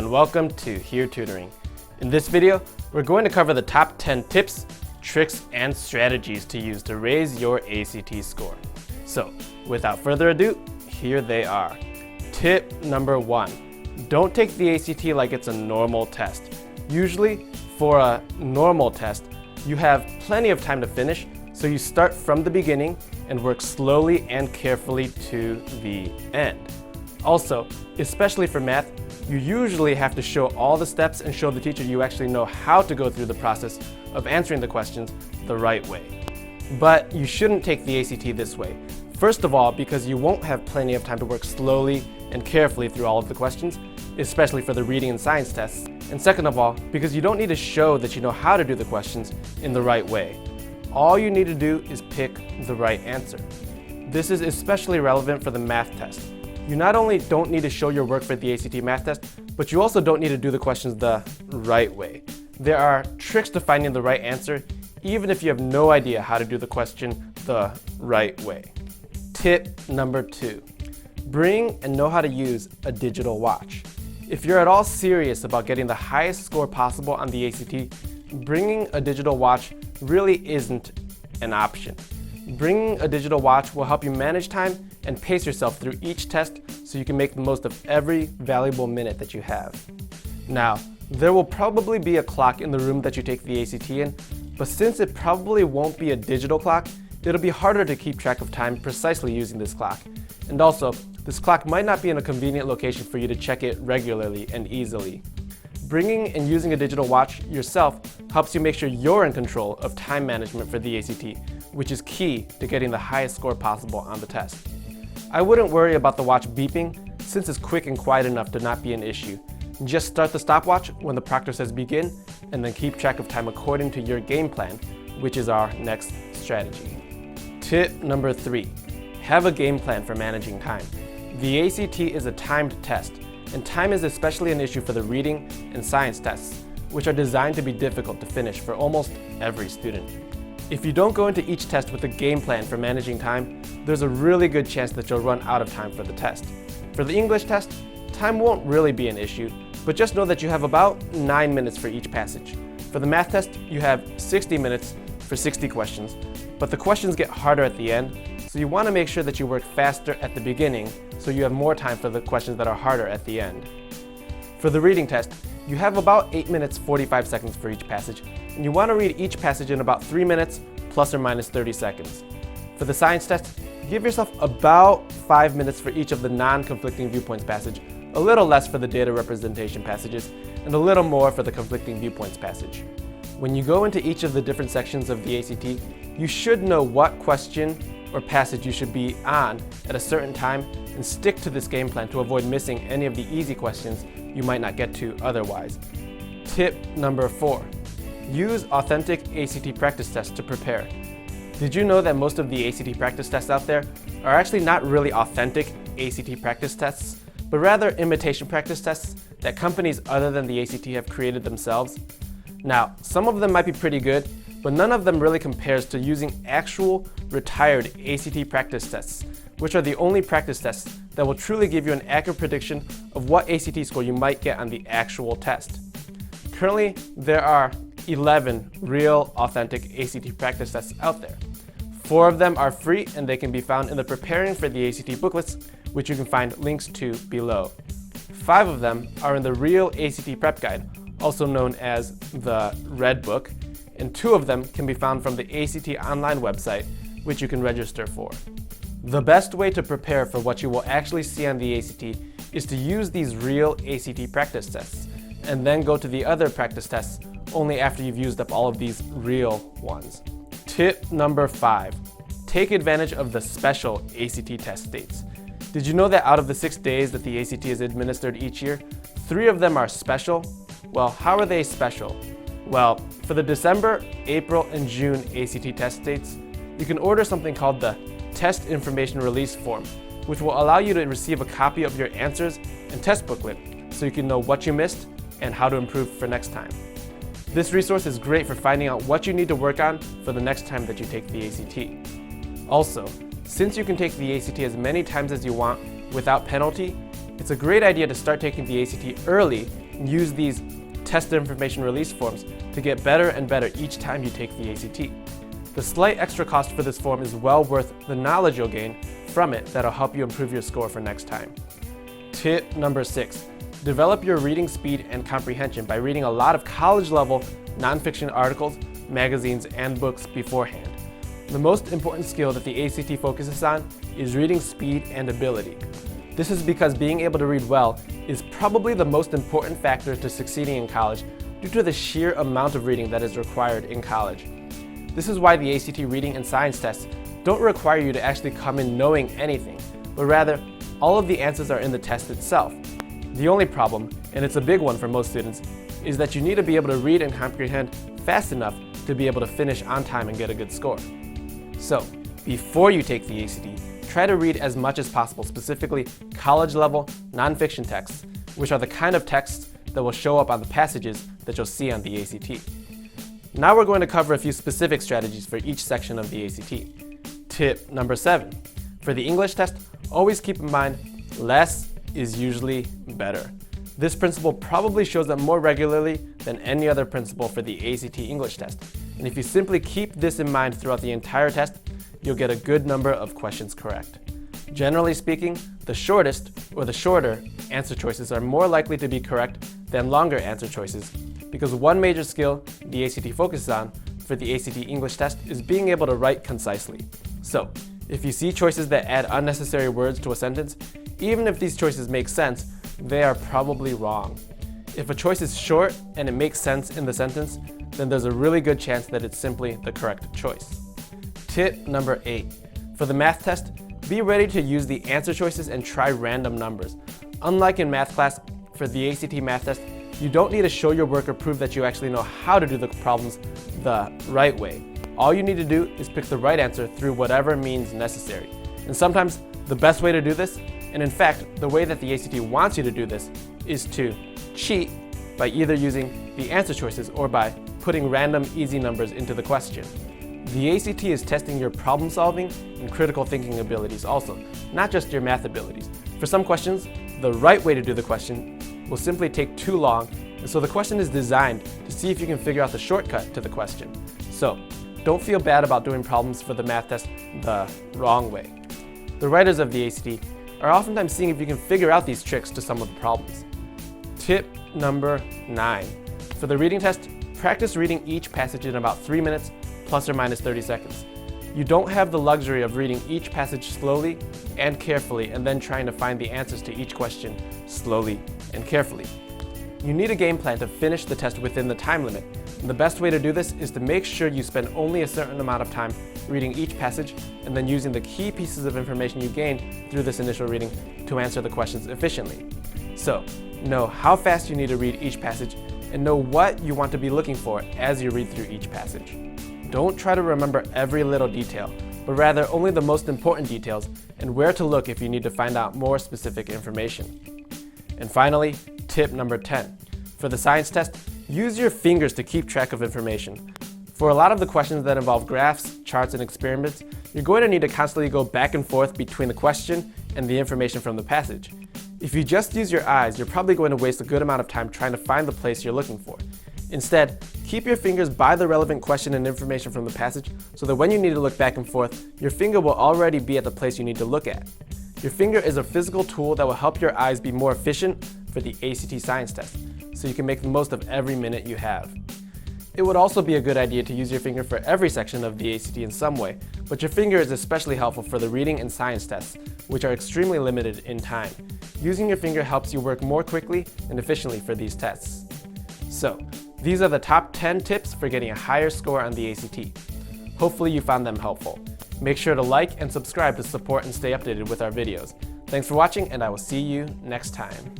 and welcome to Here Tutoring. In this video, we're going to cover the top 10 tips, tricks, and strategies to use to raise your ACT score. So, without further ado, here they are. Tip number 1. Don't take the ACT like it's a normal test. Usually, for a normal test, you have plenty of time to finish, so you start from the beginning and work slowly and carefully to the end. Also, especially for math, you usually have to show all the steps and show the teacher you actually know how to go through the process of answering the questions the right way. But you shouldn't take the ACT this way. First of all, because you won't have plenty of time to work slowly and carefully through all of the questions, especially for the reading and science tests. And second of all, because you don't need to show that you know how to do the questions in the right way. All you need to do is pick the right answer. This is especially relevant for the math test. You not only don't need to show your work for the ACT math test, but you also don't need to do the questions the right way. There are tricks to finding the right answer, even if you have no idea how to do the question the right way. Tip number 2. Bring and know how to use a digital watch. If you're at all serious about getting the highest score possible on the ACT, bringing a digital watch really isn't an option. Bringing a digital watch will help you manage time and pace yourself through each test so you can make the most of every valuable minute that you have. Now, there will probably be a clock in the room that you take the ACT in, but since it probably won't be a digital clock, it'll be harder to keep track of time precisely using this clock. And also, this clock might not be in a convenient location for you to check it regularly and easily. Bringing and using a digital watch yourself helps you make sure you're in control of time management for the ACT, which is key to getting the highest score possible on the test. I wouldn't worry about the watch beeping, since it's quick and quiet enough to not be an issue. Just start the stopwatch when the proctor says begin, and then keep track of time according to your game plan, which is our next strategy. Tip number 3. Have a game plan for managing time. The ACT is a timed test, and time is especially an issue for the reading and science tests, which are designed to be difficult to finish for almost every student. If you don't go into each test with a game plan for managing time, there's a really good chance that you'll run out of time for the test. For the English test, time won't really be an issue, but just know that you have about 9 minutes for each passage. For the math test, you have 60 minutes for 60 questions, but the questions get harder at the end, so you want to make sure that you work faster at the beginning so you have more time for the questions that are harder at the end. For the reading test, you have about 8 minutes 45 seconds for each passage, and you want to read each passage in about 3 minutes plus or minus 30 seconds. For the science test, give yourself about 5 minutes for each of the non-conflicting viewpoints passage, a little less for the data representation passages, and a little more for the conflicting viewpoints passage. When you go into each of the different sections of the ACT, you should know what question or passage you should be on at a certain time and stick to this game plan to avoid missing any of the easy questions you might not get to otherwise. Tip number 4. Use authentic ACT practice tests to prepare. Did you know that most of the ACT practice tests out there are actually not really authentic ACT practice tests, but rather imitation practice tests that companies other than the ACT have created themselves? Now, some of them might be pretty good, but none of them really compares to using actual retired ACT practice tests, which are the only practice tests that will truly give you an accurate prediction of what ACT score you might get on the actual test. Currently, there are 11 real, authentic ACT practice tests out there. 4 of them are free and they can be found in the Preparing for the ACT booklets, which you can find links to below. 5 of them are in the Real ACT Prep Guide, also known as the Red Book, and 2 of them can be found from the ACT online website, which you can register for. The best way to prepare for what you will actually see on the ACT is to use these real ACT practice tests, and then go to the other practice tests only after you've used up all of these real ones. Tip number 5. Take advantage of the special ACT test dates. Did you know that out of the 6 days that the ACT is administered each year, 3 of them are special? Well, how are they special? Well, for the December, April, and June ACT test dates, you can order something called the Test Information Release Form, which will allow you to receive a copy of your answers and test booklet so you can know what you missed and how to improve for next time. This resource is great for finding out what you need to work on for the next time that you take the ACT. Also, since you can take the ACT as many times as you want without penalty, it's a great idea to start taking the ACT early use these test information release forms to get better and better each time you take the ACT. The slight extra cost for this form is well worth the knowledge you'll gain from it that'll help you improve your score for next time. Tip number 6. Develop your reading speed and comprehension by reading a lot of college-level nonfiction articles, magazines, and books beforehand. The most important skill that the ACT focuses on is reading speed and ability. This is because being able to read well is probably the most important factor to succeeding in college due to the sheer amount of reading that is required in college. This is why the ACT reading and science tests don't require you to actually come in knowing anything, but rather, all of the answers are in the test itself. The only problem, and it's a big one for most students, is that you need to be able to read and comprehend fast enough to be able to finish on time and get a good score. So, before you take the ACT, try to read as much as possible, specifically college-level nonfiction texts, which are the kind of texts that will show up on the passages that you'll see on the ACT. Now we're going to cover a few specific strategies for each section of the ACT. Tip number 7. For the English test, always keep in mind, less is usually better. This principle probably shows up more regularly than any other principle for the ACT English test. And if you simply keep this in mind throughout the entire test, you'll get a good number of questions correct. Generally speaking, the shortest or the shorter answer choices are more likely to be correct than longer answer choices, because one major skill the ACT focuses on for the ACT English test is being able to write concisely. So, if you see choices that add unnecessary words to a sentence, even if these choices make sense, they are probably wrong. If a choice is short and it makes sense in the sentence, then there's a really good chance that it's simply the correct choice. Tip number 8. For the math test, be ready to use the answer choices and try random numbers. Unlike in math class, for the ACT math test, you don't need to show your work or prove that you actually know how to do the problems the right way. All you need to do is pick the right answer through whatever means necessary. And sometimes the best way to do this, and in fact, the way that the ACT wants you to do this, is to cheat by either using the answer choices or by putting random easy numbers into the question. The ACT is testing your problem solving and critical thinking abilities also, not just your math abilities. For some questions, the right way to do the question will simply take too long, and so the question is designed to see if you can figure out the shortcut to the question. So, don't feel bad about doing problems for the math test the wrong way. The writers of the ACT are oftentimes seeing if you can figure out these tricks to some of the problems. Tip number 9. For the reading test, practice reading each passage in about 3 minutes plus or minus 30 seconds. You don't have the luxury of reading each passage slowly and carefully and then trying to find the answers to each question slowly and carefully. You need a game plan to finish the test within the time limit, and the best way to do this is to make sure you spend only a certain amount of time reading each passage and then using the key pieces of information you gained through this initial reading to answer the questions efficiently. So, know how fast you need to read each passage and know what you want to be looking for as you read through each passage. Don't try to remember every little detail, but rather only the most important details and where to look if you need to find out more specific information. And finally, tip number 10. For the science test, use your fingers to keep track of information. For a lot of the questions that involve graphs, charts, and experiments, you're going to need to constantly go back and forth between the question and the information from the passage. If you just use your eyes, you're probably going to waste a good amount of time trying to find the place you're looking for. Instead, keep your fingers by the relevant question and information from the passage so that when you need to look back and forth, your finger will already be at the place you need to look at. Your finger is a physical tool that will help your eyes be more efficient for the ACT science test, so you can make the most of every minute you have. It would also be a good idea to use your finger for every section of the ACT in some way, but your finger is especially helpful for the reading and science tests, which are extremely limited in time. Using your finger helps you work more quickly and efficiently for these tests. So, these are the top 10 tips for getting a higher score on the ACT. Hopefully you found them helpful. Make sure to like and subscribe to support and stay updated with our videos. Thanks for watching, and I will see you next time.